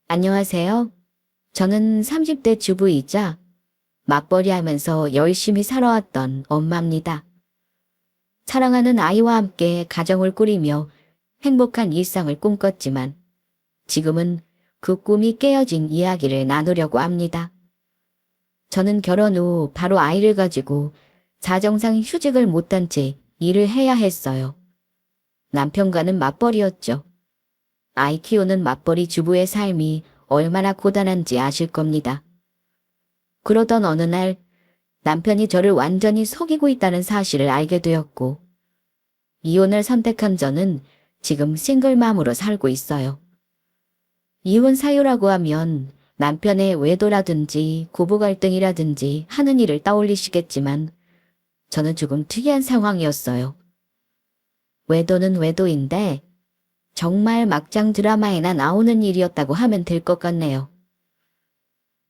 안녕하세요. 저는 30대 주부이자 맞벌이 하면서 열심히 살아왔던 엄마입니다. 사랑하는 아이와 함께 가정을 꾸리며 행복한 일상을 꿈꿨지만 지금은 그 꿈이 깨어진 이야기를 나누려고 합니다. 저는 결혼 후 바로 아이를 가지고 사정상 휴직을 못한 채 일을 해야 했어요. 남편과는 맞벌이였죠. 아이 키우는 맞벌이 주부의 삶이 얼마나 고단한지 아실 겁니다. 그러던 어느 날 남편이 저를 완전히 속이고 있다는 사실을 알게 되었고, 이혼을 선택한 저는 지금 싱글맘으로 살고 있어요. 이혼 사유라고 하면 남편의 외도라든지 고부 갈등이라든지 하는 일을 떠올리시겠지만, 저는 조금 특이한 상황이었어요. 외도는 외도인데 정말 막장 드라마에나 나오는 일이었다고 하면 될 것 같네요.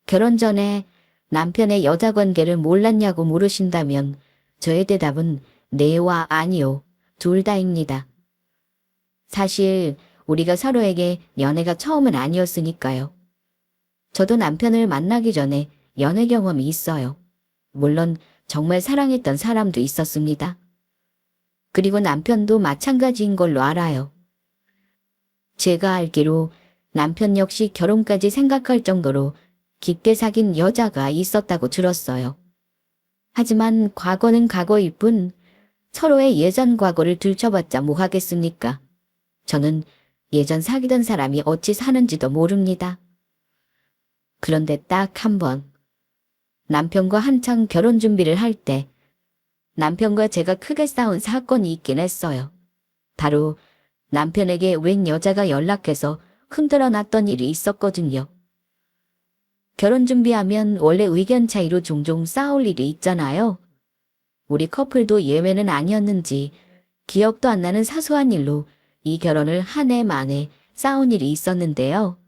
결혼 전에 남편의 여자 관계를 몰랐냐고 물으신다면 저의 대답은 네와 아니요, 둘 다입니다. 사실 우리가 서로에게 연애가 처음은 아니었으니까요. 저도 남편을 만나기 전에 연애 경험이 있어요. 물론 정말 사랑했던 사람도 있었습니다. 그리고 남편도 마찬가지인 걸로 알아요. 제가 알기로 남편 역시 결혼까지 생각할 정도로 깊게 사귄 여자가 있었다고 들었어요. 하지만 과거는 과거일 뿐 서로의 예전 과거를 들춰봤자 뭐 하겠습니까? 저는 예전 사귀던 사람이 어찌 사는지도 모릅니다. 그런데 딱 한 번, 남편과 한창 결혼 준비를 할 때 남편과 제가 크게 싸운 사건이 있긴 했어요. 바로 남편에게 웬 여자가 연락해서 흔들어 놨던 일이 있었거든요. 결혼 준비하면 원래 의견 차이로 종종 싸울 일이 있잖아요. 우리 커플도 예외는 아니었는지 기억도 안 나는 사소한 일로 이 결혼을 한 해 만에 싸운 일이 있었는데요.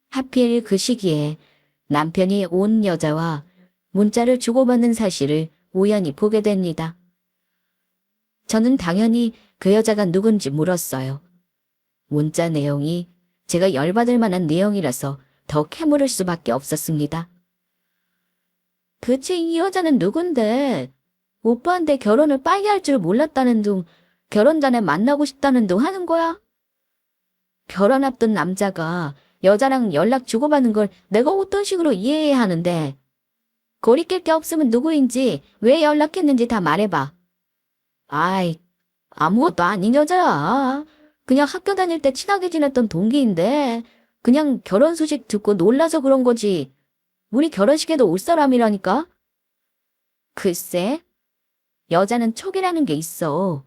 하필 그 시기에 남편이 온 여자와 문자를 주고받는 사실을 우연히 보게 됩니다. 저는 당연히 그 여자가 누군지 물었어요. 문자 내용이 제가 열받을 만한 내용이라서 더 캐물을 수밖에 없었습니다. 그치, 이 여자는 누군데? 오빠한테 결혼을 빨리 할 줄 몰랐다는 둥, 결혼 전에 만나고 싶다는 둥 하는 거야? 결혼 앞둔 남자가 여자랑 연락 주고받는 걸 내가 어떤 식으로 이해해야 하는데, 거리낄 게 없으면 누구인지, 왜 연락했는지 다 말해봐. 아이, 아무것도 아닌 여자야. 그냥 학교 다닐 때 친하게 지냈던 동기인데, 그냥 결혼 소식 듣고 놀라서 그런 거지. 우리 결혼식에도 올 사람이라니까? 글쎄, 여자는 촉이라는 게 있어.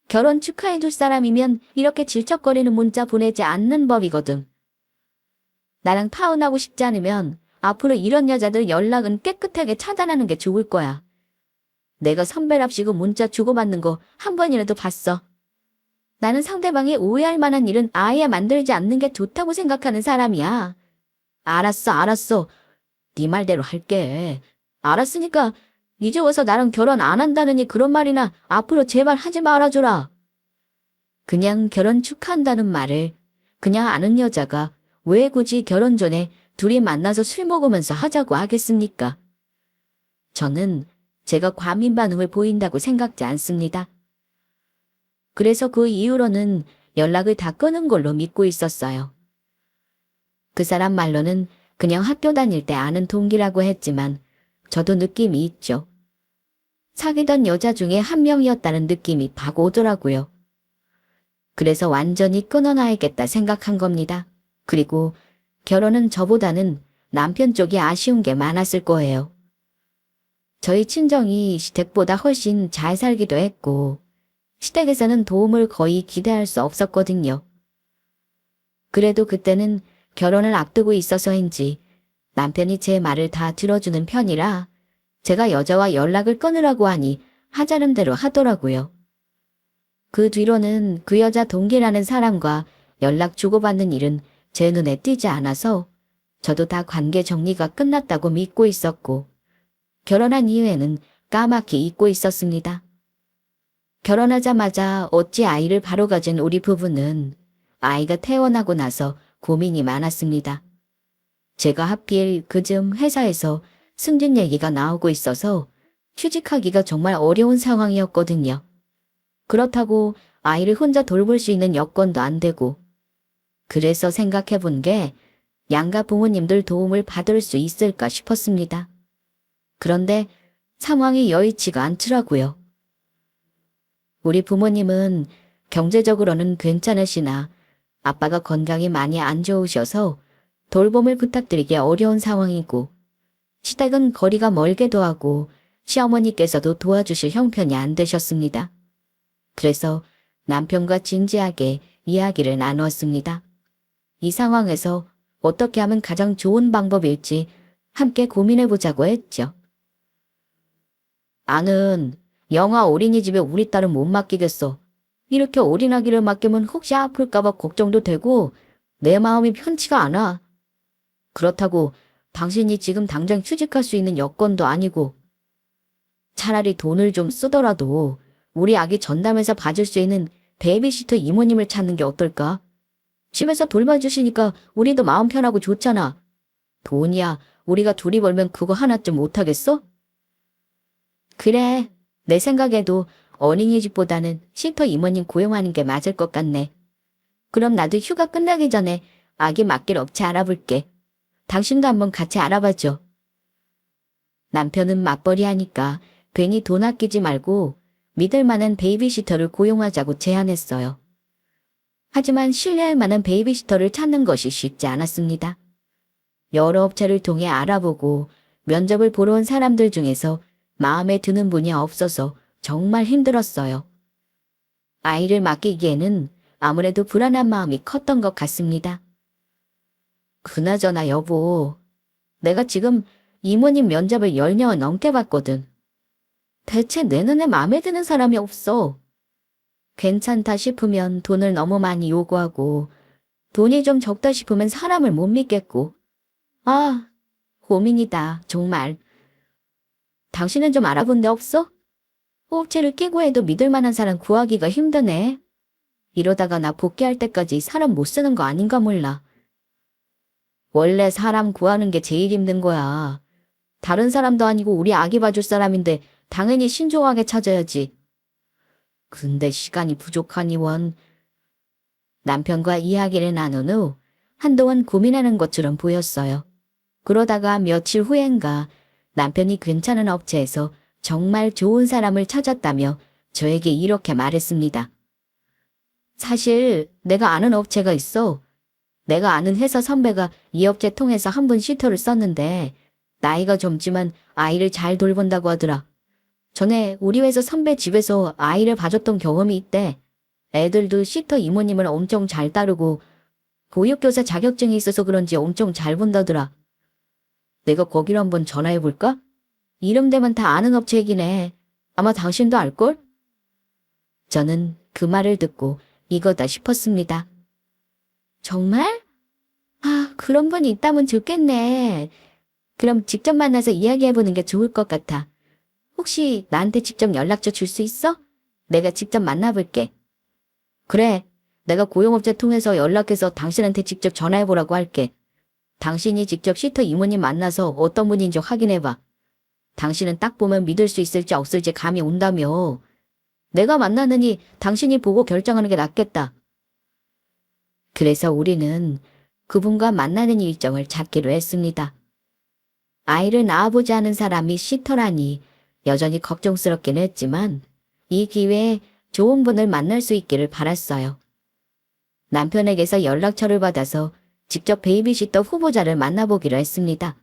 결혼 축하해줄 사람이면 이렇게 질척거리는 문자 보내지 않는 법이거든. 나랑 파혼하고 싶지 않으면 앞으로 이런 여자들 연락은 깨끗하게 차단하는 게 좋을 거야. 내가 선배랍시고 문자 주고받는 거 한 번이라도 봤어. 나는 상대방이 오해할 만한 일은 아예 만들지 않는 게 좋다고 생각하는 사람이야. 알았어. 네 말대로 할게. 알았으니까 이제 와서 나랑 결혼 안 한다느니 그런 말이나 앞으로 제발 하지 말아줘라. 그냥 결혼 축하한다는 말을 그냥 아는 여자가 왜 굳이 결혼 전에 둘이 만나서 술 먹으면서 하자고 하겠습니까? 저는 제가 과민 반응을 보인다고 생각지 않습니다. 그래서 그 이후로는 연락을 다 끊은 걸로 믿고 있었어요. 그 사람 말로는 그냥 학교 다닐 때 아는 동기라고 했지만 저도 느낌이 있죠. 사귀던 여자 중에 한 명이었다는 느낌이 팍 오더라고요. 그래서 완전히 끊어놔야겠다 생각한 겁니다. 그리고 결혼은 저보다는 남편 쪽이 아쉬운 게 많았을 거예요. 저희 친정이 시댁보다 훨씬 잘 살기도 했고 시댁에서는 도움을 거의 기대할 수 없었거든요. 그래도 그때는 결혼을 앞두고 있어서인지 남편이 제 말을 다 들어주는 편이라 제가 여자와 연락을 끊으라고 하니 하자는 대로 하더라고요. 그 뒤로는 그 여자 동기라는 사람과 연락 주고받는 일은 제 눈에 띄지 않아서 저도 다 관계 정리가 끝났다고 믿고 있었고 결혼한 이후에는 까맣게 잊고 있었습니다. 결혼하자마자 어찌 아이를 바로 가진 우리 부부는 아이가 태어나고 나서 고민이 많았습니다. 제가 하필 그즘 회사에서 승진 얘기가 나오고 있어서 취직하기가 정말 어려운 상황이었거든요. 그렇다고 아이를 혼자 돌볼 수 있는 여건도 안 되고, 그래서 생각해 본 게 양가 부모님들 도움을 받을 수 있을까 싶었습니다. 그런데 상황이 여의치가 않더라고요. 우리 부모님은 경제적으로는 괜찮으시나 아빠가 건강이 많이 안 좋으셔서 돌봄을 부탁드리기 어려운 상황이고, 시댁은 거리가 멀기도 하고 시어머니께서도 도와주실 형편이 안 되셨습니다. 그래서 남편과 진지하게 이야기를 나누었습니다. 이 상황에서 어떻게 하면 가장 좋은 방법일지 함께 고민해 보자고 했죠. 나는 영아 어린이집에 우리 딸은 못 맡기겠어. 이렇게 어린아기를 맡기면 혹시 아플까봐 걱정도 되고 내 마음이 편치가 않아. 그렇다고 당신이 지금 당장 취직할 수 있는 여건도 아니고, 차라리 돈을 좀 쓰더라도 우리 아기 전담해서 봐줄 수 있는 베이비시터 이모님을 찾는 게 어떨까? 집에서 돌봐주시니까 우리도 마음 편하고 좋잖아. 돈이야 우리가 둘이 벌면 그거 하나쯤 못하겠어? 그래, 내 생각에도 어린이집보다는 시터 이모님 고용하는 게 맞을 것 같네. 그럼 나도 휴가 끝나기 전에 아기 맡길 업체 알아볼게. 당신도 한번 같이 알아봐줘. 남편은 맞벌이 하니까 괜히 돈 아끼지 말고 믿을 만한 베이비시터를 고용하자고 제안했어요. 하지만 신뢰할 만한 베이비시터를 찾는 것이 쉽지 않았습니다. 여러 업체를 통해 알아보고 면접을 보러 온 사람들 중에서 마음에 드는 분이 없어서 정말 힘들었어요. 아이를 맡기기에는 아무래도 불안한 마음이 컸던 것 같습니다. 그나저나 여보, 내가 지금 이모님 면접을 10년 넘게 봤거든. 대체 내 눈에 마음에 드는 사람이 없어. 괜찮다 싶으면 돈을 너무 많이 요구하고, 돈이 좀 적다 싶으면 사람을 못 믿겠고. 아, 고민이다, 정말. 당신은 좀 알아본 데 없어? 업체를 끼고 해도 믿을 만한 사람 구하기가 힘드네. 이러다가 나 복귀할 때까지 사람 못 쓰는 거 아닌가 몰라. 원래 사람 구하는 게 제일 힘든 거야. 다른 사람도 아니고 우리 아기 봐줄 사람인데 당연히 신중하게 찾아야지. 근데 시간이 부족하니 원. 남편과 이야기를 나눈 후 한동안 고민하는 것처럼 보였어요. 그러다가 며칠 후엔가 남편이 괜찮은 업체에서 정말 좋은 사람을 찾았다며 저에게 이렇게 말했습니다. 사실 내가 아는 업체가 있어. 내가 아는 회사 선배가 이 업체 통해서 한 분 시터를 썼는데 나이가 젊지만 아이를 잘 돌본다고 하더라. 전에 우리 회사 선배 집에서 아이를 봐줬던 경험이 있대. 애들도 시터 이모님을 엄청 잘 따르고 보육교사 자격증이 있어서 그런지 엄청 잘 본다더라. 내가 거기로 한번 전화해볼까? 이름대만 다 아는 업체이긴 해. 아마 당신도 알걸? 저는 그 말을 듣고 이거다 싶었습니다. 정말? 아, 그런 분이 있다면 좋겠네. 그럼 직접 만나서 이야기해보는 게 좋을 것 같아. 혹시 나한테 직접 연락처 줄 수 있어? 내가 직접 만나볼게. 그래, 내가 고용업체 통해서 연락해서 당신한테 직접 전화해보라고 할게. 당신이 직접 시터 이모님 만나서 어떤 분인지 확인해봐. 당신은 딱 보면 믿을 수 있을지 없을지 감이 온다며. 내가 만나느니 당신이 보고 결정하는 게 낫겠다. 그래서 우리는 그분과 만나는 일정을 잡기로 했습니다. 아이를 낳아보지 않은 사람이 시터라니 여전히 걱정스럽긴 했지만 이 기회에 좋은 분을 만날 수 있기를 바랐어요. 남편에게서 연락처를 받아서 직접 베이비시터 후보자를 만나보기로 했습니다.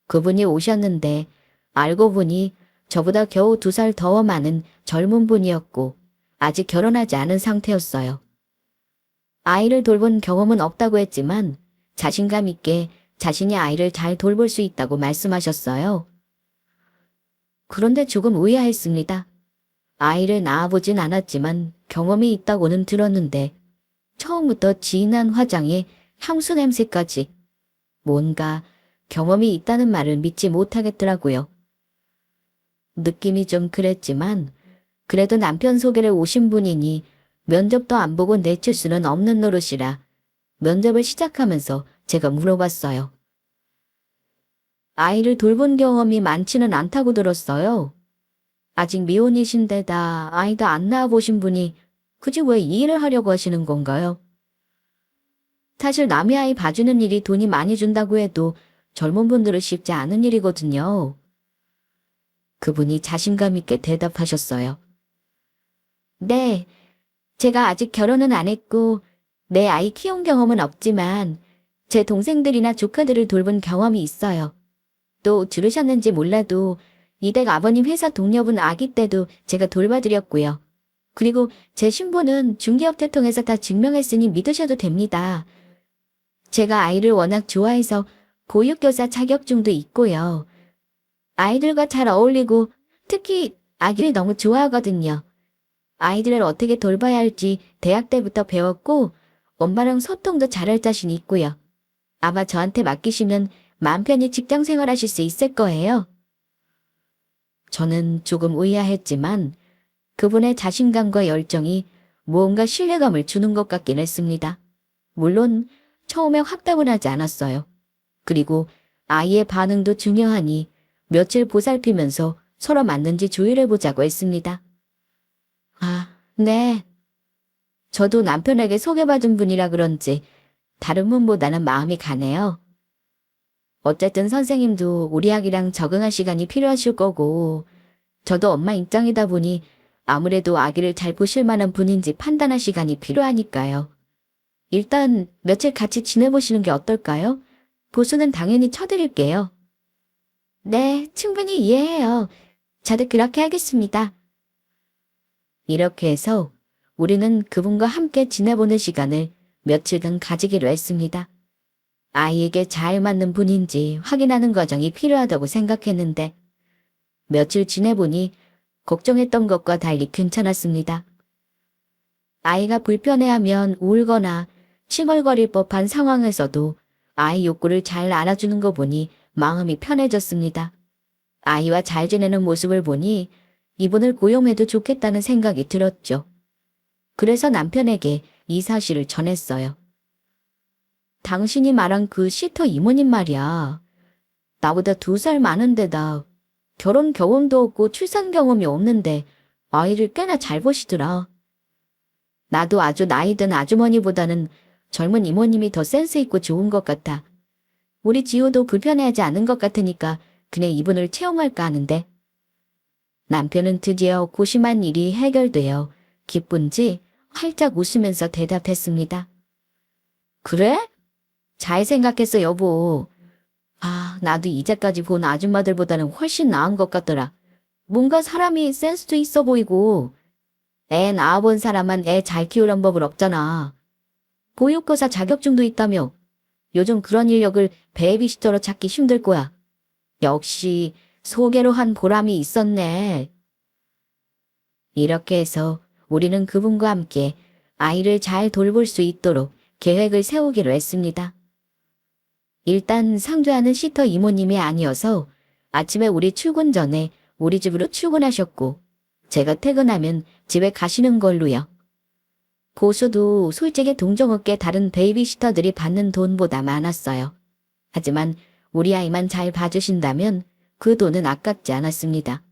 그분이 오셨는데 알고 보니 저보다 겨우 2살 더 많은 젊은 분이었고 아직 결혼하지 않은 상태였어요. 아이를 돌본 경험은 없다고 했지만 자신감 있게 자신이 아이를 잘 돌볼 수 있다고 말씀하셨어요. 그런데 조금 의아했습니다. 아이를 낳아보진 않았지만 경험이 있다고는 들었는데 처음부터 진한 화장에 향수 냄새까지 뭔가 경험이 있다는 말을 믿지 못하겠더라고요. 느낌이 좀 그랬지만 그래도 남편 소개를 오신 분이니 면접도 안 보고 내칠 수는 없는 노릇이라 면접을 시작하면서 제가 물어봤어요. 아이를 돌본 경험이 많지는 않다고 들었어요. 아직 미혼이신데다 아이도 안 낳아보신 분이 굳이 왜 이 일을 하려고 하시는 건가요? 사실 남의 아이 봐주는 일이 돈이 많이 준다고 해도 젊은 분들은 쉽지 않은 일이거든요. 그분이 자신감 있게 대답하셨어요. 네, 제가 아직 결혼은 안 했고 내 아이 키운 경험은 없지만 제 동생들이나 조카들을 돌본 경험이 있어요. 또 들으셨는지 몰라도 이댁 아버님 회사 동료분 아기 때도 제가 돌봐드렸고요. 그리고 제 신분은 중개업체 통해서 다 증명했으니 믿으셔도 됩니다. 제가 아이를 워낙 좋아해서 보육교사 자격증도 있고요. 아이들과 잘 어울리고 특히 아기를 너무 좋아하거든요. 아이들을 어떻게 돌봐야 할지 대학 때부터 배웠고 엄마랑 소통도 잘할 자신 있고요. 아마 저한테 맡기시면 마음 편히 직장 생활하실 수 있을 거예요. 저는 조금 의아했지만 그분의 자신감과 열정이 무언가 신뢰감을 주는 것 같긴 했습니다. 물론 처음에 확답은 하지 않았어요. 그리고 아이의 반응도 중요하니 며칠 보살피면서 서로 맞는지 조율해보자고 했습니다. 아, 네. 저도 남편에게 소개받은 분이라 그런지 다른 분보다는 마음이 가네요. 어쨌든 선생님도 우리 아기랑 적응할 시간이 필요하실 거고 저도 엄마 입장이다 보니 아무래도 아기를 잘 보실 만한 분인지 판단할 시간이 필요하니까요. 일단 며칠 같이 지내보시는 게 어떨까요? 보수는 당연히 쳐드릴게요. 네, 충분히 이해해요. 저도 그렇게 하겠습니다. 이렇게 해서 우리는 그분과 함께 지내보는 시간을 며칠간 가지기로 했습니다. 아이에게 잘 맞는 분인지 확인하는 과정이 필요하다고 생각했는데 며칠 지내보니 걱정했던 것과 달리 괜찮았습니다. 아이가 불편해하면 울거나 칭얼거릴 법한 상황에서도 아이 욕구를 잘 알아주는 거 보니 마음이 편해졌습니다. 아이와 잘 지내는 모습을 보니 이분을 고용해도 좋겠다는 생각이 들었죠. 그래서 남편에게 이 사실을 전했어요. 당신이 말한 그 시터 이모님 말이야. 나보다 2살 많은데다 결혼 경험도 없고 출산 경험이 없는데 아이를 꽤나 잘 보시더라. 나도 아주 나이 든 아주머니보다는 젊은 이모님이 더 센스 있고 좋은 것 같아. 우리 지호도 불편해하지 않은 것 같으니까 그냥 이분을 채용할까 하는데. 남편은 드디어 고심한 일이 해결되어 기쁜지 활짝 웃으면서 대답했습니다. 그래? 잘 생각했어, 여보. 아, 나도 이제까지 본 아줌마들보다는 훨씬 나은 것 같더라. 뭔가 사람이 센스도 있어 보이고 애 낳아본 사람만 애 잘 키우란 법은 없잖아. 보육교사 자격증도 있다며. 요즘 그런 인력을 베이비시터로 찾기 힘들 거야. 역시 소개로 한 보람이 있었네. 이렇게 해서 우리는 그분과 함께 아이를 잘 돌볼 수 있도록 계획을 세우기로 했습니다. 일단 상주하는 시터 이모님이 아니어서 아침에 우리 출근 전에 우리 집으로 출근하셨고 제가 퇴근하면 집에 가시는 걸로요. 보수도 솔직히 동종업계 다른 베이비시터들이 받는 돈보다 많았어요. 하지만 우리 아이만 잘 봐주신다면 그 돈은 아깝지 않았습니다.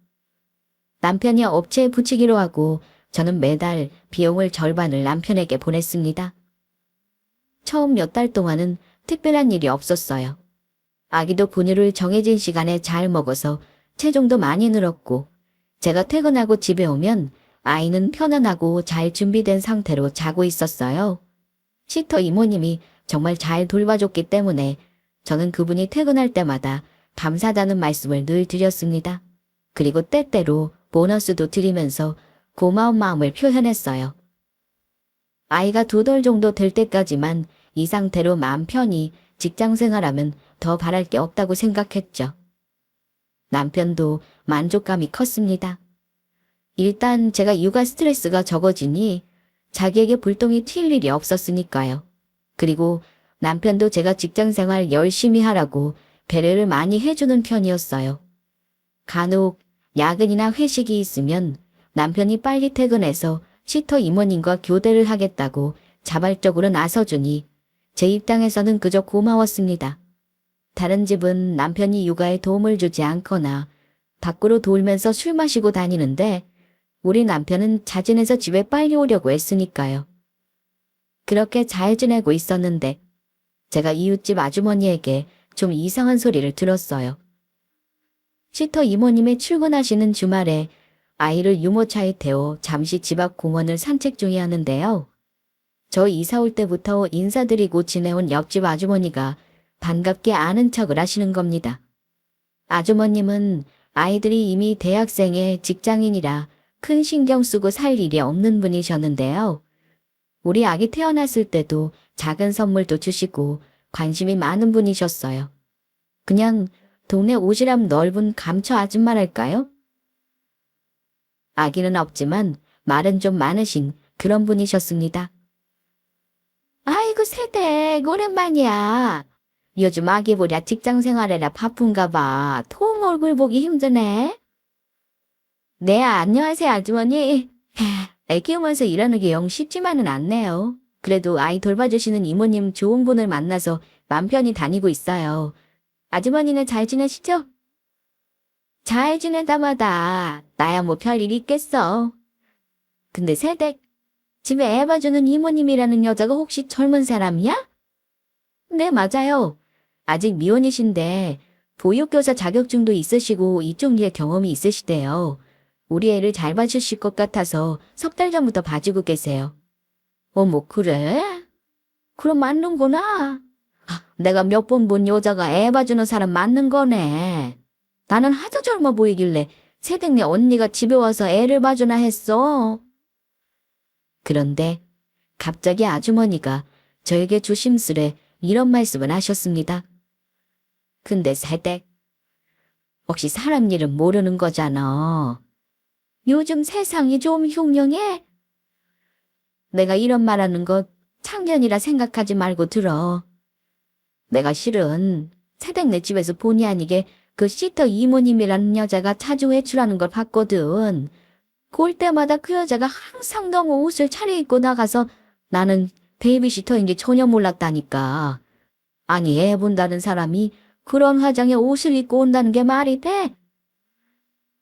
남편이 업체에 붙이기로 하고 저는 매달 비용을 절반을 남편에게 보냈습니다. 처음 몇 달 동안은 특별한 일이 없었어요. 아기도 분유를 정해진 시간에 잘 먹어서 체중도 많이 늘었고 제가 퇴근하고 집에 오면 아이는 편안하고 잘 준비된 상태로 자고 있었어요. 시터 이모님이 정말 잘 돌봐줬기 때문에 저는 그분이 퇴근할 때마다 감사하다는 말씀을 늘 드렸습니다. 그리고 때때로 보너스도 드리면서 고마운 마음을 표현했어요. 아이가 2달 정도 될 때까지만 이 상태로 마음 편히 직장 생활하면 더 바랄 게 없다고 생각했죠. 남편도 만족감이 컸습니다. 일단 제가 육아 스트레스가 적어지니 자기에게 불똥이 튈 일이 없었으니까요. 그리고 남편도 제가 직장 생활 열심히 하라고 배려를 많이 해주는 편이었어요. 간혹 야근이나 회식이 있으면 남편이 빨리 퇴근해서 시터 이모님과 교대를 하겠다고 자발적으로 나서주니 제 입장에서는 그저 고마웠습니다. 다른 집은 남편이 육아에 도움을 주지 않거나 밖으로 돌면서 술 마시고 다니는데 우리 남편은 자진해서 집에 빨리 오려고 했으니까요. 그렇게 잘 지내고 있었는데 제가 이웃집 아주머니에게 좀 이상한 소리를 들었어요. 시터 이모님이 출근하시는 주말에 아이를 유모차에 태워 잠시 집 앞 공원을 산책 중이었는데요. 저 이사 올 때부터 인사드리고 지내온 옆집 아주머니가 반갑게 아는 척을 하시는 겁니다. 아주머님은 아이들이 이미 대학생에 직장인이라 큰 신경 쓰고 살 일이 없는 분이셨는데요. 우리 아기 태어났을 때도 작은 선물도 주시고 관심이 많은 분이셨어요. 그냥 동네 오지랖 넓은 감처 아줌마랄까요? 아기는 없지만 말은 좀 많으신 그런 분이셨습니다. 아이고 새댁 오랜만이야. 요즘 아기 보랴 직장 생활에라 바쁜가 봐. 통 얼굴 보기 힘드네. 네, 안녕하세요 아주머니. 애 키우면서 일하는 게 영 쉽지만은 않네요. 그래도 아이 돌봐주시는 이모님 좋은 분을 만나서 맘 편히 다니고 있어요. 아주머니는 잘 지내시죠? 잘 지내다마다 나야 뭐 별일 있겠어. 근데 새댁, 집에 애 봐주는 이모님이라는 여자가 혹시 젊은 사람이야? 네, 맞아요. 아직 미혼이신데 보육교사 자격증도 있으시고 이쪽 일 경험이 있으시대요. 우리 애를 잘 봐주실 것 같아서 석 달 전부터 봐주고 계세요. 어머, 그래? 그럼 맞는구나. 내가 몇 번 본 여자가 애 봐주는 사람 맞는 거네. 나는 하도 젊어 보이길래 새댁네 언니가 집에 와서 애를 봐주나 했어. 그런데 갑자기 아주머니가 저에게 조심스레 이런 말씀을 하셨습니다. 근데 새댁, 혹시 사람 일은 모르는 거잖아. 요즘 세상이 좀 흉흉해? 내가 이런 말하는 거 창년이라 생각하지 말고 들어. 내가 실은 새댁네 집에서 본의 아니게 그 시터 이모님이라는 여자가 자주 외출하는 걸 봤거든. 볼 때마다 그 여자가 항상 너무 옷을 차려입고 나가서 나는 베이비시터인지 전혀 몰랐다니까. 아니 애 본다는 사람이 그런 화장에 옷을 입고 온다는 게 말이 돼?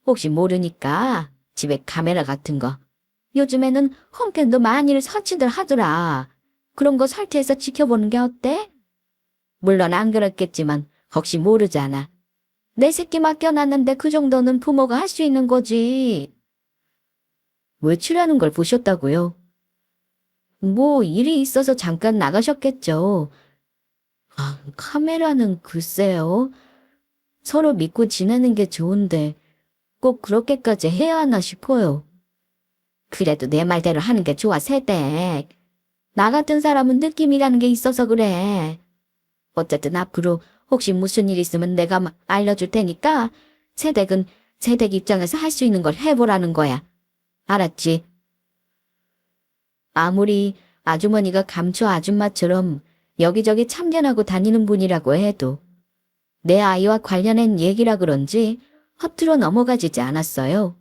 혹시 모르니까 집에 카메라 같은 거. 요즘에는 홈캠도 많이들 설치들 하더라. 그런 거 설치해서 지켜보는 게 어때? 물론 안 그렇겠지만 혹시 모르잖아. 내 새끼 맡겨놨는데 그 정도는 부모가 할 수 있는 거지. 외출하는 걸 보셨다고요? 뭐 일이 있어서 잠깐 나가셨겠죠. 카메라는 글쎄요. 서로 믿고 지내는 게 좋은데 꼭 그렇게까지 해야 하나 싶어요. 그래도 내 말대로 하는 게 좋아, 새댁. 나 같은 사람은 느낌이라는 게 있어서 그래. 어쨌든 앞으로 혹시 무슨 일 있으면 내가 알려줄 테니까 새댁은 새댁 입장에서 할 수 있는 걸 해보라는 거야. 알았지? 아무리 아주머니가 감초 아줌마처럼 여기저기 참견하고 다니는 분이라고 해도 내 아이와 관련한 얘기라 그런지 허투루 넘어가지지 않았어요.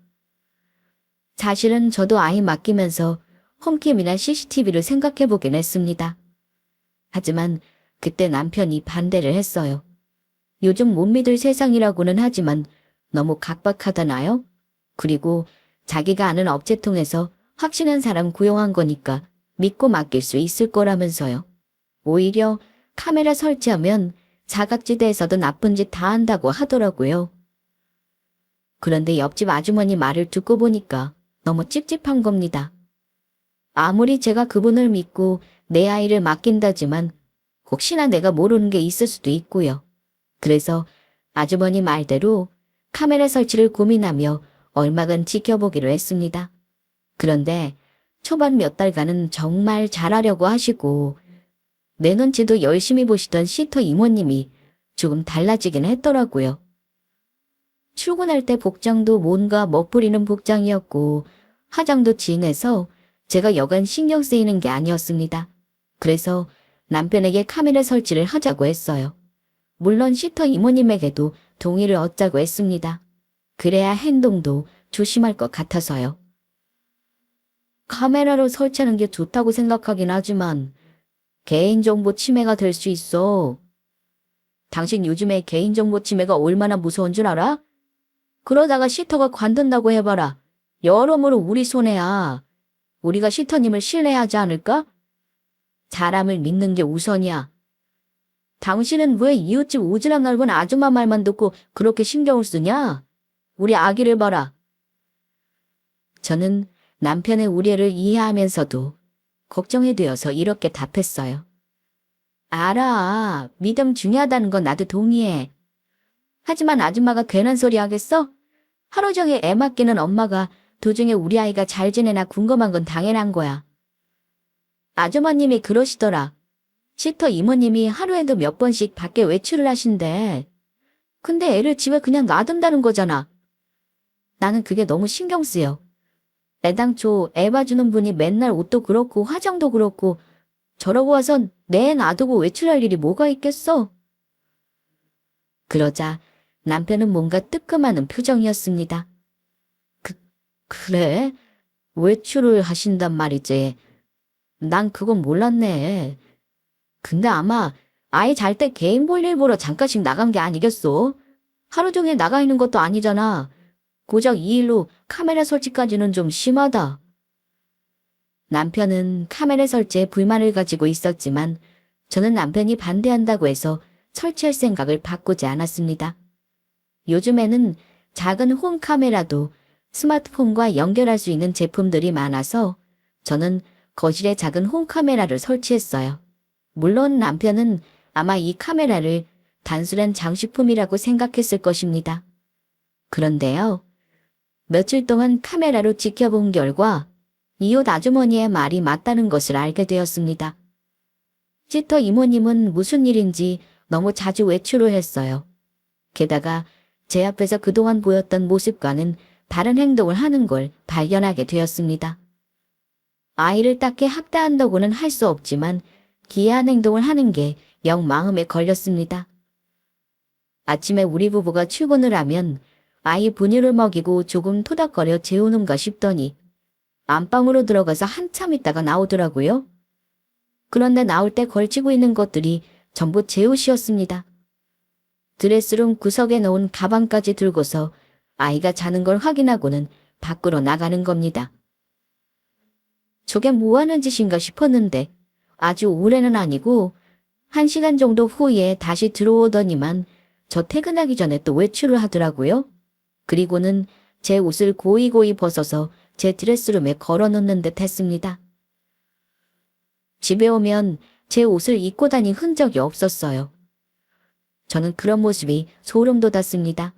사실은 저도 아이 맡기면서 홈캠이나 CCTV를 생각해보긴 했습니다. 하지만 그때 남편이 반대를 했어요. 요즘 못 믿을 세상이라고는 하지만 너무 각박하다나요? 그리고 자기가 아는 업체 통해서 확신한 사람 고용한 거니까 믿고 맡길 수 있을 거라면서요. 오히려 카메라 설치하면 사각지대에서도 나쁜 짓 다 한다고 하더라고요. 그런데 옆집 아주머니 말을 듣고 보니까 너무 찝찝한 겁니다. 아무리 제가 그분을 믿고 내 아이를 맡긴다지만 혹시나 내가 모르는 게 있을 수도 있고요. 그래서 아주머니 말대로 카메라 설치를 고민하며 얼마간 지켜보기로 했습니다. 그런데 초반 몇 달간은 정말 잘하려고 하시고 내 눈치도 열심히 보시던 시터 이모님이 조금 달라지긴 했더라고요. 출근할 때 복장도 뭔가 멋부리는 복장이었고 화장도 진해서 제가 여간 신경 쓰이는 게 아니었습니다. 그래서 남편에게 카메라 설치를 하자고 했어요. 물론 시터 이모님에게도 동의를 얻자고 했습니다. 그래야 행동도 조심할 것 같아서요. 카메라로 설치하는 게 좋다고 생각하긴 하지만 개인정보 침해가 될 수 있어. 당신 요즘에 개인정보 침해가 얼마나 무서운 줄 알아? 그러다가 시터가 관둔다고 해봐라. 여러모로 우리 손해야. 우리가 시터님을 신뢰하지 않을까? 사람을 믿는 게 우선이야. 당신은 왜 이웃집 오지랖 넓은 아줌마 말만 듣고 그렇게 신경을 쓰냐? 우리 아기를 봐라. 저는 남편의 우려를 이해하면서도 걱정이 되어서 이렇게 답했어요. 알아. 믿음 중요하다는 건 나도 동의해. 하지만 아줌마가 괜한 소리 하겠어? 하루 종일 애 맡기는 엄마가 도중에 우리 아이가 잘 지내나 궁금한 건 당연한 거야. 아주머님이 그러시더라. 시터 이모님이 하루에도 몇 번씩 밖에 외출을 하신대. 근데 애를 집에 그냥 놔둔다는 거잖아. 나는 그게 너무 신경 쓰여. 애당초 애 봐주는 분이 맨날 옷도 그렇고 화장도 그렇고 저러고 와선 내 애 놔두고 외출할 일이 뭐가 있겠어? 그러자 남편은 뭔가 뜨끔하는 표정이었습니다. 그래? 외출을 하신단 말이지. 난 그건 몰랐네. 근데 아마 아이 잘 때 개인 볼일 보러 잠깐씩 나간 게 아니겠어? 하루 종일 나가 있는 것도 아니잖아. 고작 이 일로 카메라 설치까지는 좀 심하다. 남편은 카메라 설치에 불만을 가지고 있었지만 저는 남편이 반대한다고 해서 설치할 생각을 바꾸지 않았습니다. 요즘에는 작은 홈 카메라도 스마트폰과 연결할 수 있는 제품들이 많아서 저는 거실에 작은 홈 카메라를 설치했어요. 물론 남편은 아마 이 카메라를 단순한 장식품이라고 생각했을 것입니다. 그런데요. 며칠 동안 카메라로 지켜본 결과 이웃 아주머니의 말이 맞다는 것을 알게 되었습니다. 시터 이모님은 무슨 일인지 너무 자주 외출을 했어요. 게다가 제 앞에서 그동안 보였던 모습과는 다른 행동을 하는 걸 발견하게 되었습니다. 아이를 딱히 학대한다고는 할 수 없지만 기이한 행동을 하는 게 영 마음에 걸렸습니다. 아침에 우리 부부가 출근을 하면 아이 분유를 먹이고 조금 토닥거려 재우는가 싶더니 안방으로 들어가서 한참 있다가 나오더라고요. 그런데 나올 때 걸치고 있는 것들이 전부 제 옷이었습니다. 드레스룸 구석에 놓은 가방까지 들고서 아이가 자는 걸 확인하고는 밖으로 나가는 겁니다. 저게 뭐 하는 짓인가 싶었는데 아주 오래는 아니고 1시간 정도 후에 다시 들어오더니만 저 퇴근하기 전에 또 외출을 하더라고요. 그리고는 제 옷을 고이고이 벗어서 제 드레스룸에 걸어놓는 듯 했습니다. 집에 오면 제 옷을 입고 다닌 흔적이 없었어요. 저는 그런 모습이 소름 돋았습니다.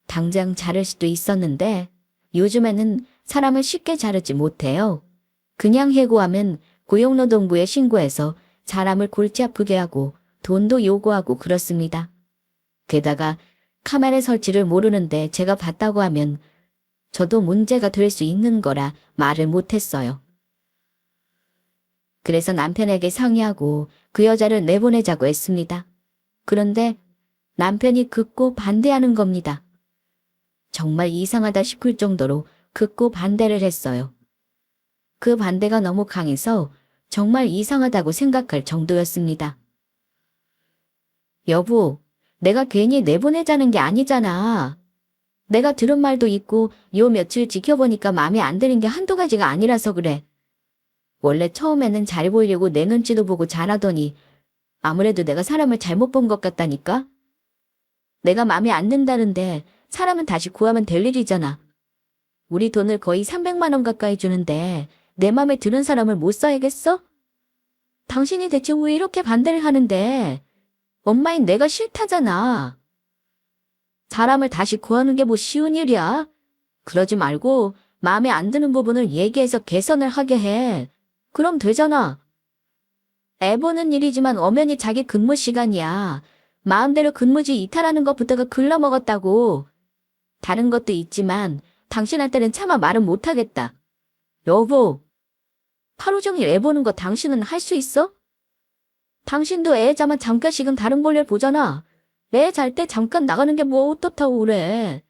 당장 자를 수도 있었는데 요즘에는 사람을 쉽게 자르지 못해요. 그냥 해고하면 고용노동부에 신고해서 사람을 골치 아프게 하고 돈도 요구하고 그렇습니다. 게다가 카메라 설치를 모르는데 제가 봤다고 하면 저도 문제가 될 수 있는 거라 말을 못했어요. 그래서 남편에게 상의하고 그 여자를 내보내자고 했습니다. 그런데 남편이 극구 반대하는 겁니다. 정말 이상하다 싶을 정도로 극구 반대를 했어요. 그 반대가 너무 강해서 정말 이상하다고 생각할 정도였습니다. 여보, 내가 괜히 내보내자는 게 아니잖아. 내가 들은 말도 있고 요 며칠 지켜보니까 마음에 안 드는 게 한두 가지가 아니라서 그래. 원래 처음에는 잘 보이려고 내 눈치도 보고 잘하더니 아무래도 내가 사람을 잘못 본 것 같다니까? 내가 마음에 안 든다는데 사람은 다시 구하면 될 일이잖아. 우리 돈을 거의 300만 원 가까이 주는데 내 맘에 드는 사람을 못 써야겠어? 당신이 대체 왜 이렇게 반대를 하는데 엄마인 내가 싫다잖아. 사람을 다시 구하는 게 뭐 쉬운 일이야? 그러지 말고 마음에 안 드는 부분을 얘기해서 개선을 하게 해. 그럼 되잖아. 애 보는 일이지만 엄연히 자기 근무 시간이야. 마음대로 근무지 이탈하는 것부터가 글러먹었다고. 다른 것도 있지만 당신한테는 차마 말은 못하겠다. 여보, 하루 종일 애 보는 거 당신은 할 수 있어? 당신도 애 자면 잠깐씩은 다른 볼일 보잖아. 애 잘 때 잠깐 나가는 게 뭐 어떻다고 그래.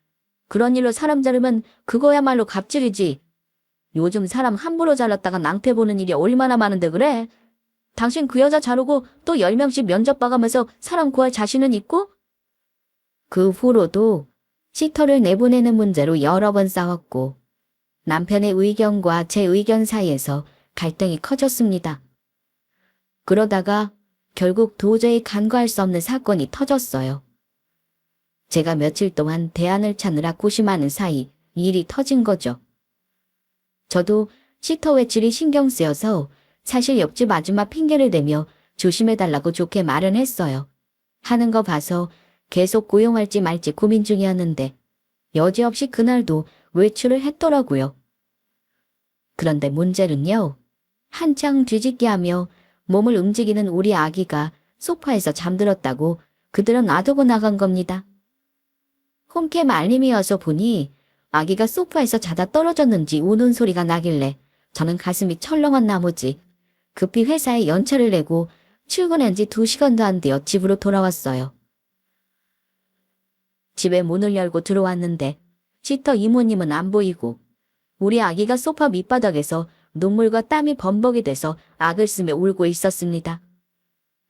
그런 일로 사람 자르면 그거야말로 갑질이지. 요즘 사람 함부로 잘랐다가 낭패 보는 일이 얼마나 많은데 그래? 당신 그 여자 자르고 또 10명씩 면접 봐가면서 사람 구할 자신은 있고? 그 후로도 시터를 내보내는 문제로 여러 번 싸웠고 남편의 의견과 제 의견 사이에서 갈등이 커졌습니다. 그러다가 결국 도저히 간과할 수 없는 사건이 터졌어요. 제가 며칠 동안 대안을 찾느라 고심하는 사이 일이 터진 거죠. 저도 시터 외출이 신경 쓰여서 사실 옆집 아줌마 핑계를 대며 조심해달라고 좋게 말은 했어요. 하는 거 봐서 계속 고용할지 말지 고민 중이었는데 여지없이 그날도 외출을 했더라고요. 그런데 문제는요. 한창 뒤집기하며 몸을 움직이는 우리 아기가 소파에서 잠들었다고 그들은 놔두고 나간 겁니다. 홈캠 알림이 와서 보니 아기가 소파에서 자다 떨어졌는지 우는 소리가 나길래 저는 가슴이 철렁한 나머지 급히 회사에 연차를 내고 출근한 지 2시간도 안 되어 집으로 돌아왔어요. 집에 문을 열고 들어왔는데 시터 이모님은 안 보이고 우리 아기가 소파 밑바닥에서 눈물과 땀이 범벅이 돼서 악을 쓰며 울고 있었습니다.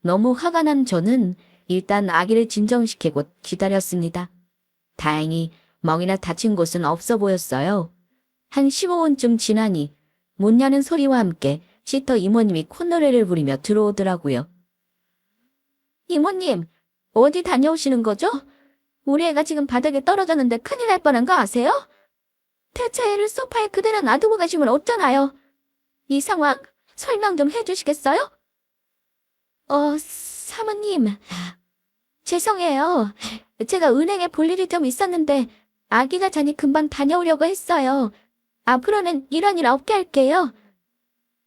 너무 화가 난 저는 일단 아기를 진정시키고 기다렸습니다. 다행히 멍이나 다친 곳은 없어 보였어요. 한 15분쯤 지나니 문 여는 소리와 함께 시터 이모님이 콧노래를 부리며 들어오더라고요. 이모님, 어디 다녀오시는 거죠? 우리 애가 지금 바닥에 떨어졌는데 큰일 날 뻔한 거 아세요? 대체 애를 소파에 그대로 놔두고 가시면 어쩌나요? 이 상황 설명 좀 해주시겠어요? 사모님, 죄송해요. 제가 은행에 볼 일이 좀 있었는데 아기가 자니 금방 다녀오려고 했어요. 앞으로는 이런 일 없게 할게요.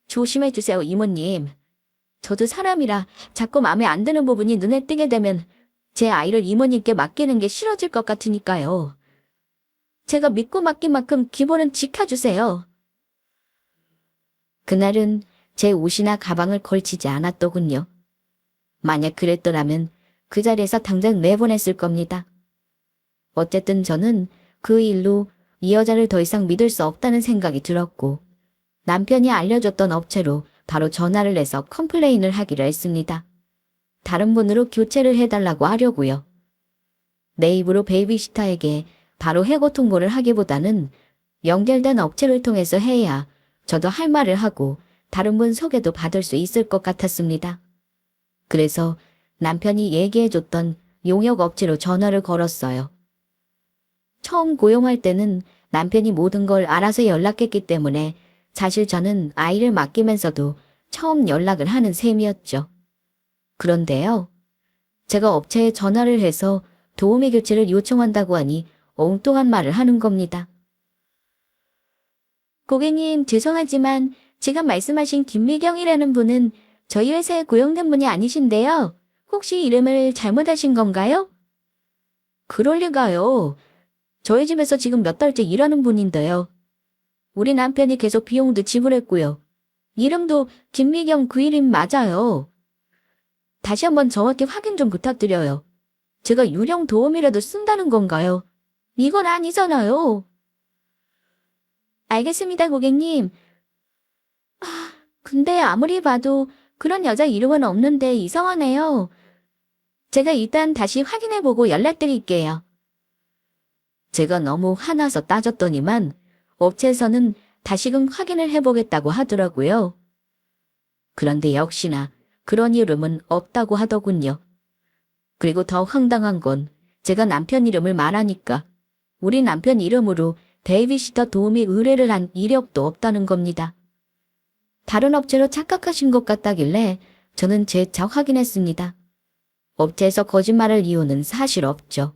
조심해 주세요, 이모님. 저도 사람이라 자꾸 마음에 안 드는 부분이 눈에 띄게 되면 제 아이를 이모님께 맡기는 게 싫어질 것 같으니까요. 제가 믿고 맡긴 만큼 기본은 지켜주세요. 그날은 제 옷이나 가방을 걸치지 않았더군요. 만약 그랬더라면 그 자리에서 당장 내보냈을 겁니다. 어쨌든 저는 그 일로 이 여자를 더 이상 믿을 수 없다는 생각이 들었고 남편이 알려줬던 업체로 바로 전화를 해서 컴플레인을 하기로 했습니다. 다른 분으로 교체를 해달라고 하려고요. 내 입으로 베이비시터에게 바로 해고 통보를 하기보다는 연결된 업체를 통해서 해야 저도 할 말을 하고 다른 분 소개도 받을 수 있을 것 같았습니다. 그래서 남편이 얘기해줬던 용역 업체로 전화를 걸었어요. 처음 고용할 때는 남편이 모든 걸 알아서 연락했기 때문에 사실 저는 아이를 맡기면서도 처음 연락을 하는 셈이었죠. 그런데요. 제가 업체에 전화를 해서 도우미 교체를 요청한다고 하니 엉뚱한 말을 하는 겁니다. 고객님, 죄송하지만 지금 말씀하신 김미경이라는 분은 저희 회사에 고용된 분이 아니신데요. 혹시 이름을 잘못하신 건가요? 그럴 리가요. 저희 집에서 지금 몇 달째 일하는 분인데요. 우리 남편이 계속 비용도 지불했고요. 이름도 김미경 그 이름 맞아요. 다시 한번 정확히 확인 좀 부탁드려요. 제가 유령 도움이라도 쓴다는 건가요? 이건 아니잖아요. 알겠습니다, 고객님. 근데 아무리 봐도 그런 여자 이름은 없는데 이상하네요. 제가 일단 다시 확인해보고 연락드릴게요. 제가 너무 화나서 따졌더니만 업체에서는 다시금 확인을 해보겠다고 하더라고요. 그런데 역시나 그런 이름은 없다고 하더군요. 그리고 더 황당한 건 제가 남편 이름을 말하니까 우리 남편 이름으로 베이비시터 도우미 의뢰를 한 이력도 없다는 겁니다. 다른 업체로 착각하신 것 같다길래 저는 재차 확인했습니다. 업체에서 거짓말할 이유는 사실 없죠.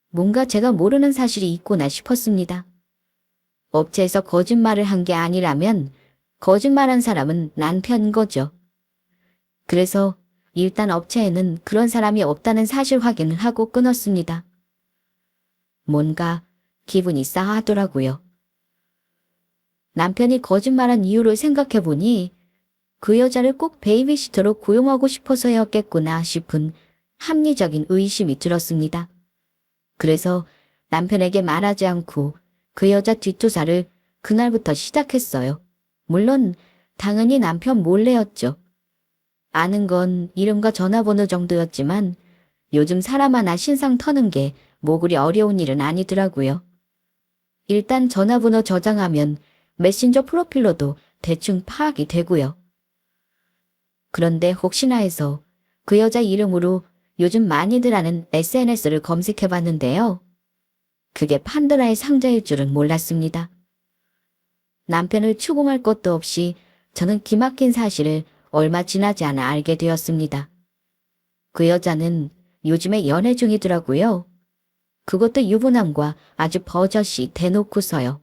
뭔가 제가 모르는 사실이 있구나 싶었습니다. 업체에서 거짓말을 한 게 아니라면 거짓말한 사람은 남편인 거죠. 그래서 일단 업체에는 그런 사람이 없다는 사실 확인을 하고 끊었습니다. 뭔가 기분이 싸하더라고요. 남편이 거짓말한 이유를 생각해보니 그 여자를 꼭 베이비시터로 고용하고 싶어서였겠구나 싶은 합리적인 의심이 들었습니다. 그래서 남편에게 말하지 않고 그 여자 뒷조사를 그날부터 시작했어요. 물론 당연히 남편 몰래였죠. 아는 건 이름과 전화번호 정도였지만 요즘 사람 하나 신상 터는 게 뭐 그리 어려운 일은 아니더라고요. 일단 전화번호 저장하면 메신저 프로필로도 대충 파악이 되고요. 그런데 혹시나 해서 그 여자 이름으로 요즘 많이들 하는 SNS를 검색해 봤는데요. 그게 판도라의 상자일 줄은 몰랐습니다. 남편을 추궁할 것도 없이 저는 기막힌 사실을 얼마 지나지 않아 알게 되었습니다. 그 여자는 요즘에 연애 중이더라고요. 그것도 유부남과 아주 버젓이 대놓고서요.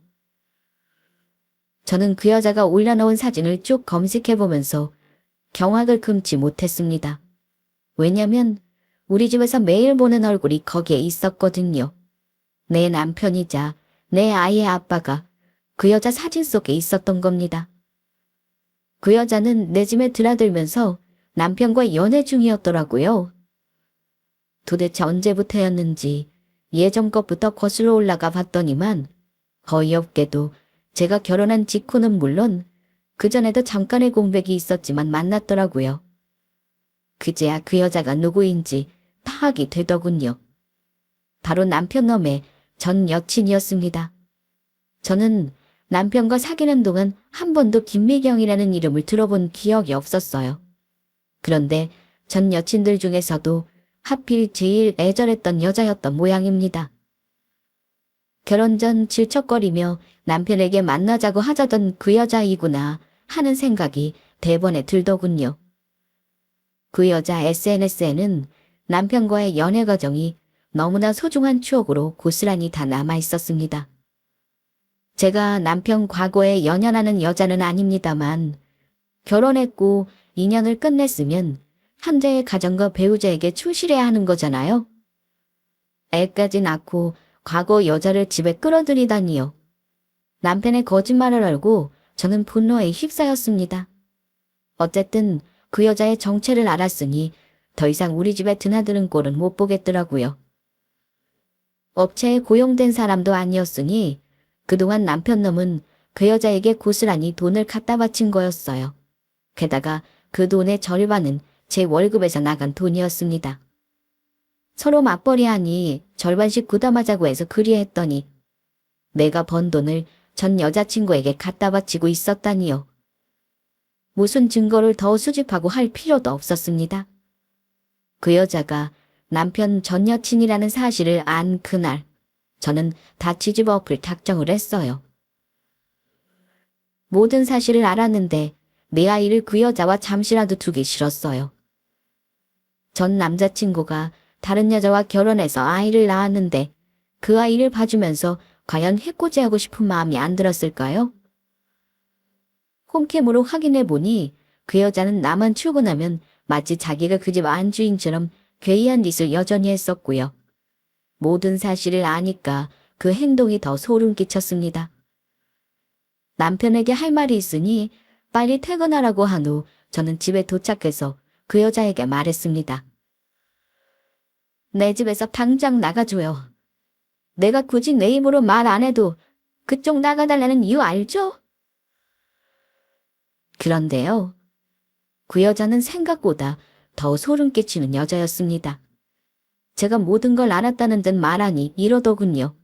저는 그 여자가 올려놓은 사진을 쭉 검색해보면서 경악을 금치 못했습니다. 왜냐면 우리 집에서 매일 보는 얼굴이 거기에 있었거든요. 내 남편이자 내 아이의 아빠가 그 여자 사진 속에 있었던 겁니다. 그 여자는 내 집에 드나들면서 남편과 연애 중이었더라고요. 도대체 언제부터였는지 예전 것부터 거슬러 올라가 봤더니만 어이없게도 제가 결혼한 직후는 물론 그전에도 잠깐의 공백이 있었지만 만났더라고요. 그제야 그 여자가 누구인지 파악이 되더군요. 바로 남편놈의 전 여친이었습니다. 저는 남편과 사귀는 동안 한 번도 김미경이라는 이름을 들어본 기억이 없었어요. 그런데 전 여친들 중에서도 하필 제일 애절했던 여자였던 모양입니다. 결혼 전 질척거리며 남편에게 만나자고 하자던 그 여자이구나 하는 생각이 대번에 들더군요. 그 여자 SNS에는 남편과의 연애 과정이 너무나 소중한 추억으로 고스란히 다 남아 있었습니다. 제가 남편 과거에 연연하는 여자는 아닙니다만 결혼했고 인연을 끝냈으면 현재의 가정과 배우자에게 충실해야 하는 거잖아요. 애까지 낳고 과거 여자를 집에 끌어들이다니요. 남편의 거짓말을 알고 저는 분노에 휩싸였습니다. 어쨌든 그 여자의 정체를 알았으니 더 이상 우리 집에 드나드는 꼴은 못 보겠더라고요. 업체에 고용된 사람도 아니었으니 그동안 남편놈은 그 여자에게 고스란히 돈을 갖다 바친 거였어요. 게다가 그 돈의 절반은 제 월급에서 나간 돈이었습니다. 서로 맞벌이하니 절반씩 부담하자고 해서 그리했더니 내가 번 돈을 전 여자친구에게 갖다 바치고 있었다니요. 무슨 증거를 더 수집하고 할 필요도 없었습니다. 그 여자가 남편 전 여친이라는 사실을 안 그날 저는 다 뒤집어 엎을 작정을 했어요. 모든 사실을 알았는데 내 아이를 그 여자와 잠시라도 두기 싫었어요. 전 남자친구가 다른 여자와 결혼해서 아이를 낳았는데 그 아이를 봐주면서 과연 해코지하고 싶은 마음이 안 들었을까요? 홈캠으로 확인해 보니 그 여자는 나만 출근하면 마치 자기가 그 집 안주인처럼 괴이한 짓을 여전히 했었고요. 모든 사실을 아니까 그 행동이 더 소름 끼쳤습니다. 남편에게 할 말이 있으니 빨리 퇴근하라고 한 후 저는 집에 도착해서 그 여자에게 말했습니다. 내 집에서 당장 나가줘요. 내가 굳이 내 입으로 말 안 해도 그쪽 나가달라는 이유 알죠? 그런데요. 그 여자는 생각보다 더 소름 끼치는 여자였습니다. 제가 모든 걸 알았다는 듯 말하니 이러더군요.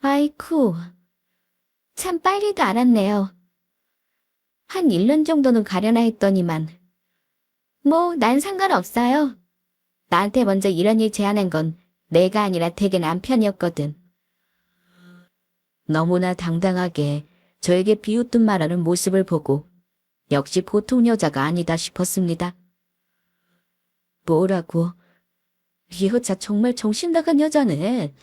아이쿠, 참 빨리도 알았네요. 한 1년 정도는 가려나 했더니만. 뭐, 난 상관없어요. 나한테 먼저 이런 일 제안한 건 내가 아니라 댁의 남편이었거든. 너무나 당당하게 저에게 비웃듯 말하는 모습을 보고 역시 보통 여자가 아니다 싶었습니다. 뭐라고? 이 여자 정말 정신 나간 여자네.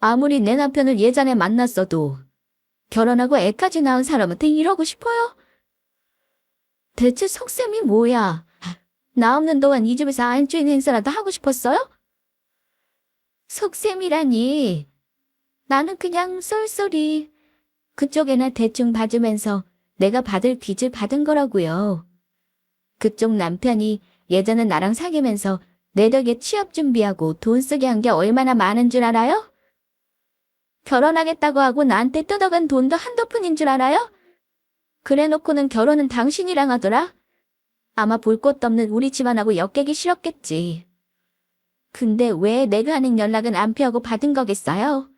아무리 내 남편을 예전에 만났어도 결혼하고 애까지 낳은 사람한테 이러고 싶어요? 대체 속셈이 뭐야? 나 없는 동안 이 집에서 안주인 행사라도 하고 싶었어요? 속셈이라니. 나는 그냥 쏠쏠이 그쪽에나 대충 봐주면서 내가 받을 빚을 받은 거라고요. 그쪽 남편이 예전에 나랑 사귀면서 내 덕에 취업 준비하고 돈 쓰게 한 게 얼마나 많은 줄 알아요? 결혼하겠다고 하고 나한테 뜯어간 돈도 한두 푼인 줄 알아요? 그래놓고는 결혼은 당신이랑 하더라? 아마 볼 것도 없는 우리 집안하고 엮이기 싫었겠지. 근데 왜 내가 하는 연락은 안 피하고 받은 거겠어요?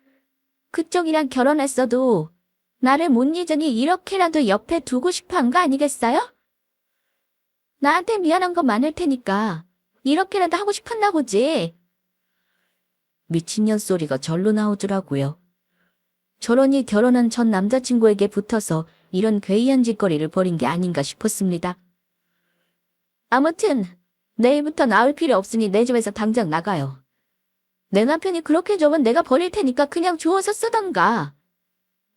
그쪽이랑 결혼했어도 나를 못 잊으니 이렇게라도 옆에 두고 싶어 한 거 아니겠어요? 나한테 미안한 거 많을 테니까 이렇게라도 하고 싶었나 보지. 미친년 소리가 절로 나오더라고요. 저런이 결혼한 전 남자친구에게 붙어서 이런 괴이한 짓거리를 벌인 게 아닌가 싶었습니다. 아무튼 내일부터 나올 필요 없으니 내 집에서 당장 나가요. 내 남편이 그렇게 좁은 내가 버릴 테니까 그냥 주워서 쓰던가.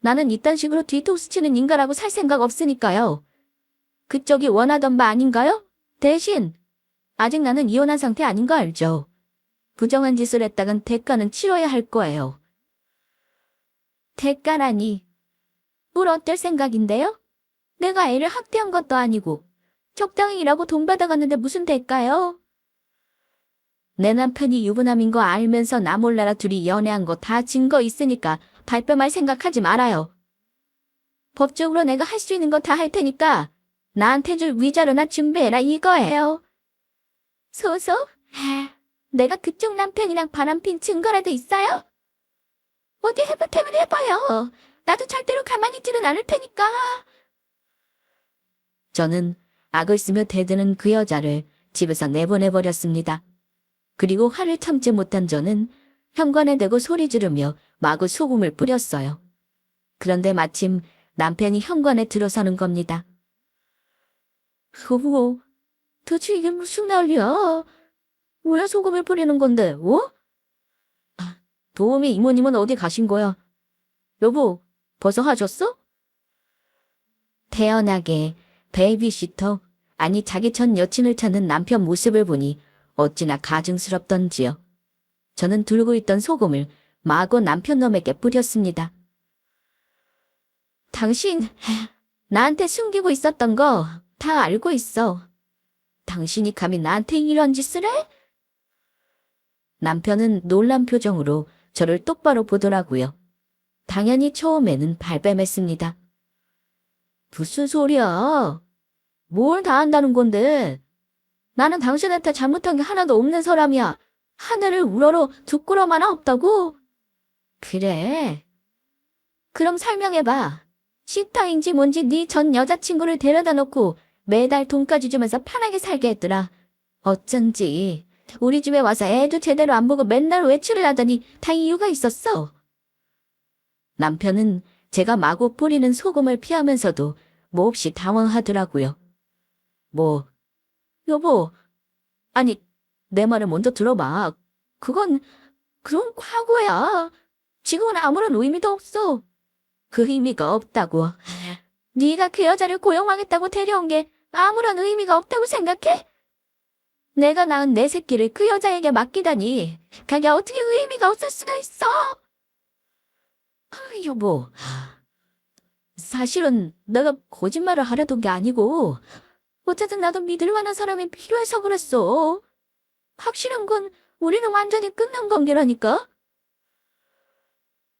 나는 이딴 식으로 뒤통수 치는 인간하고 살 생각 없으니까요. 그쪽이 원하던 바 아닌가요? 대신 아직 나는 이혼한 상태 아닌 거 알죠? 부정한 짓을 했다간 대가는 치러야 할 거예요. 대가라니. 뭘 어떨 생각인데요? 내가 애를 학대한 것도 아니고 적당히 일하고 돈 받아갔는데 무슨 대가요? 내 남편이 유부남인 거 알면서 나 몰라라 둘이 연애한 거 다 증거 있으니까 발뺌할 생각하지 말아요. 법적으로 내가 할 수 있는 거 다 할 테니까 나한테 줄 위자료나 준비해라 이거예요. 소소? 내가 그쪽 남편이랑 바람핀 증거라도 있어요? 어디 해보태면 해봐요. 나도 절대로 가만히 있지는 않을 테니까. 저는 악을 쓰며 대드는 그 여자를 집에서 내보내버렸습니다. 그리고 화를 참지 못한 저는 현관에 대고 소리 지르며 마구 소금을 뿌렸어요. 그런데 마침 남편이 현관에 들어서는 겁니다. 여보, 도대체 이게 무슨 난리야? 왜 소금을 뿌리는 건데, 어? 도우미 이모님은 어디 가신 거야? 여보, 벌써 하셨어? 태연하게 베이비시터, 아니 자기 전 여친을 찾는 남편 모습을 보니 어찌나 가증스럽던지요. 저는 들고 있던 소금을 마구 남편 놈에게 뿌렸습니다. 당신, 나한테 숨기고 있었던 거 다 알고 있어. 당신이 감히 나한테 이런 짓을 해? 남편은 놀란 표정으로 저를 똑바로 보더라고요. 당연히 처음에는 발뺌했습니다. 무슨 소리야? 뭘 다 한다는 건데? 나는 당신한테 잘못한 게 하나도 없는 사람이야. 하늘을 우러러 두 꾸럼 하나 없다고? 그래. 그럼 설명해봐. 식당인지 뭔지 네 전 여자친구를 데려다 놓고 매달 돈까지 주면서 편하게 살게 했더라. 어쩐지 우리 집에 와서 애도 제대로 안 보고 맨날 외출을 하더니 다 이유가 있었어. 남편은 제가 마구 뿌리는 소금을 피하면서도 몹시 당황하더라고요. 뭐, 여보, 아니 내 말을 먼저 들어봐. 그건 과거야. 지금은 아무런 의미도 없어. 그 의미가 없다고. 네가 그 여자를 고용하겠다고 데려온 게 아무런 의미가 없다고 생각해? 내가 낳은 내 새끼를 그 여자에게 맡기다니 그게 어떻게 의미가 없을 수가 있어? 여보, 사실은 내가 거짓말을 하려던 게 아니고 어쨌든 나도 믿을 만한 사람이 필요해서 그랬어. 확실한 건 우리는 완전히 끝난 관계라니까.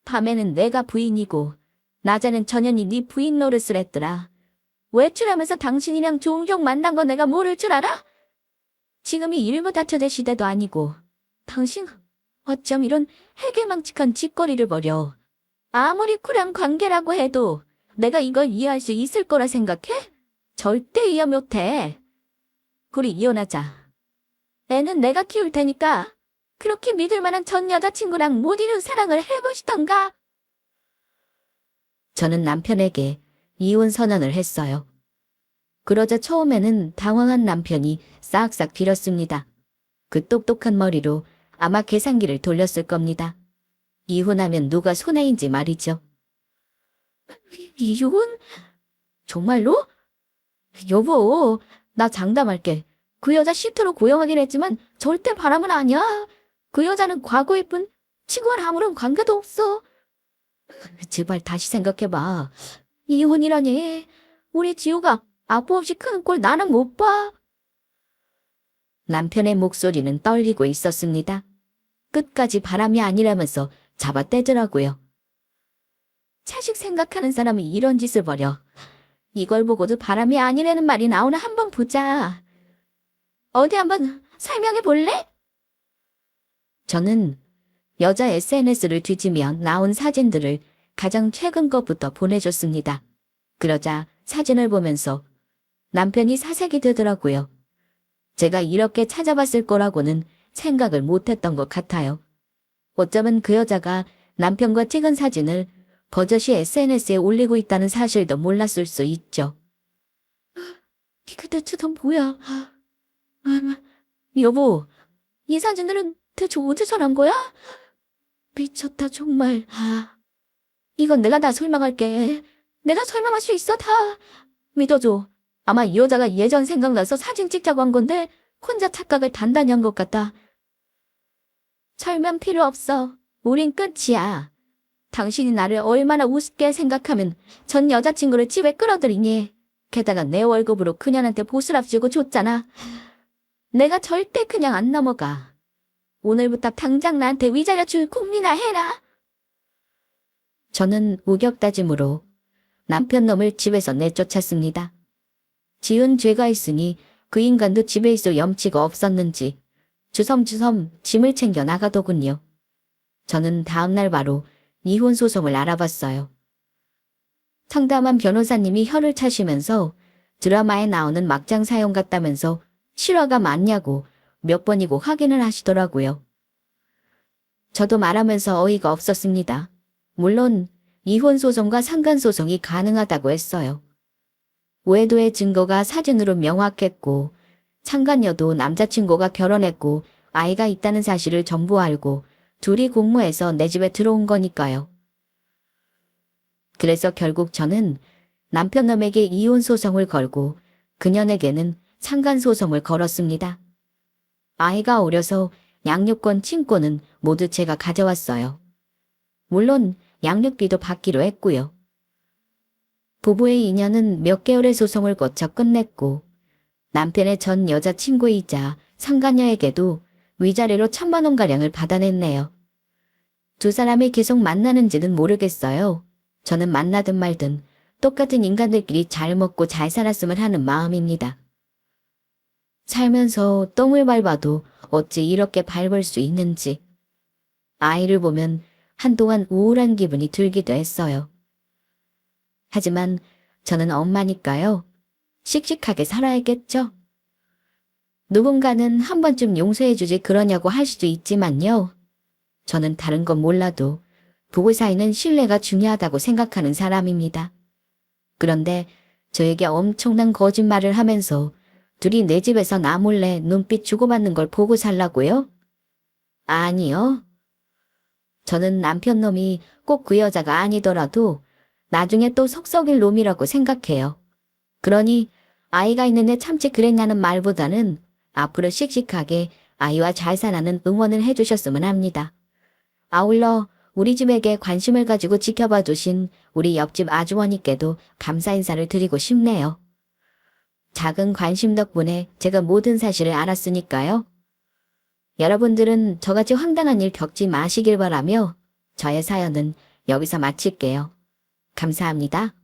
밤에는 내가 부인이고 낮에는 전현이 네 부인 노릇을 했더라. 외출하면서 당신이랑 종종 만난 거 내가 모를 줄 알아? 지금이 일부 다처제 시대도 아니고 당신 어쩜 이런 해괴망측한 짓거리를 벌여. 아무리 쿨한 관계라고 해도 내가 이걸 이해할 수 있을 거라 생각해? 절대 이해 못해. 우리 이혼하자. 애는 내가 키울 테니까 그렇게 믿을 만한 전 여자친구랑 못 이룬 사랑을 해보시던가. 저는 남편에게 이혼 선언을 했어요. 그러자 처음에는 당황한 남편이 싹싹 빌었습니다. 그 똑똑한 머리로 아마 계산기를 돌렸을 겁니다. 이혼하면 누가 손해인지 말이죠. 이혼? 정말로? 여보, 나 장담할게. 그 여자 시트로 고용하긴 했지만 절대 바람은 아니야. 그 여자는 과거일 뿐 지금은 아무런 관계도 없어. 제발 다시 생각해봐. 이혼이라니. 우리 지우가 아빠 없이 크는 꼴 나는 못 봐. 남편의 목소리는 떨리고 있었습니다. 끝까지 바람이 아니라면서 잡아떼더라고요. 자식 생각하는 사람이 이런 짓을 벌여. 이걸 보고도 바람이 아니라는 말이 나오나 한번 보자. 어디 한번 설명해 볼래? 저는 여자 SNS를 뒤지며 나온 사진들을 가장 최근 것부터 보내줬습니다. 그러자 사진을 보면서 남편이 사색이 되더라고요. 제가 이렇게 찾아봤을 거라고는 생각을 못했던 것 같아요. 어쩌면 그 여자가 남편과 찍은 사진을 버젓이 SNS에 올리고 있다는 사실도 몰랐을 수 있죠. 이게 대체 다 뭐야? 여보, 이 사진들은 대체 어디서 난 거야? 미쳤다, 정말. 이건 내가 다 설명할게. 내가 설명할 수 있어, 다. 믿어줘. 아마 이 여자가 예전 생각나서 사진 찍자고 한 건데 혼자 착각을 단단히 한 것 같다. 설명 필요 없어. 우린 끝이야. 당신이 나를 얼마나 우습게 생각하면 전 여자친구를 집에 끌어들이니. 게다가 내 월급으로 그년한테 보스랍 주고 줬잖아. 내가 절대 그냥 안 넘어가. 오늘부터 당장 나한테 위자료 줄 고민이나 해라. 저는 우격다짐으로 남편 놈을 집에서 내쫓았습니다. 지은 죄가 있으니 그 인간도 집에 있을 염치가 없었는지 주섬주섬 짐을 챙겨 나가더군요. 저는 다음날 바로 이혼 소송을 알아봤어요. 상담한 변호사님이 혀를 차시면서 드라마에 나오는 막장 사연 같다면서 실화가 맞냐고 몇 번이고 확인을 하시더라고요. 저도 말하면서 어이가 없었습니다. 물론 이혼 소송과 상간 소송이 가능하다고 했어요. 외도의 증거가 사진으로 명확했고 상간녀도 남자친구가 결혼했고 아이가 있다는 사실을 전부 알고 둘이 공모해서 내 집에 들어온 거니까요. 그래서 결국 저는 남편놈에게 이혼 소송을 걸고 그녀에게는 상간 소송을 걸었습니다. 아이가 어려서 양육권 친권은 모두 제가 가져왔어요. 물론 양육비도 받기로 했고요. 부부의 인연은 몇 개월의 소송을 거쳐 끝냈고 남편의 전 여자친구이자 상간녀에게도 위자료로 1,000만 원가량을 받아냈네요. 두 사람이 계속 만나는지는 모르겠어요. 저는 만나든 말든 똑같은 인간들끼리 잘 먹고 잘 살았으면 하는 마음입니다. 살면서 똥을 밟아도 어찌 이렇게 밟을 수 있는지. 아이를 보면 한동안 우울한 기분이 들기도 했어요. 하지만 저는 엄마니까요. 씩씩하게 살아야겠죠. 누군가는 한 번쯤 용서해주지 그러냐고 할 수도 있지만요. 저는 다른 건 몰라도 부부 사이는 신뢰가 중요하다고 생각하는 사람입니다. 그런데 저에게 엄청난 거짓말을 하면서 둘이 내 집에서 나 몰래 눈빛 주고받는 걸 보고 살라고요? 아니요. 저는 남편 놈이 꼭 그 여자가 아니더라도 나중에 또 속 썩일 놈이라고 생각해요. 그러니 아이가 있는데 참지 그랬냐는 말보다는 앞으로 씩씩하게 아이와 잘 살라는 응원을 해주셨으면 합니다. 아울러 우리 집에게 관심을 가지고 지켜봐 주신 우리 옆집 아주머니께도 감사 인사를 드리고 싶네요. 작은 관심 덕분에 제가 모든 사실을 알았으니까요. 여러분들은 저같이 황당한 일 겪지 마시길 바라며 저의 사연은 여기서 마칠게요. 감사합니다.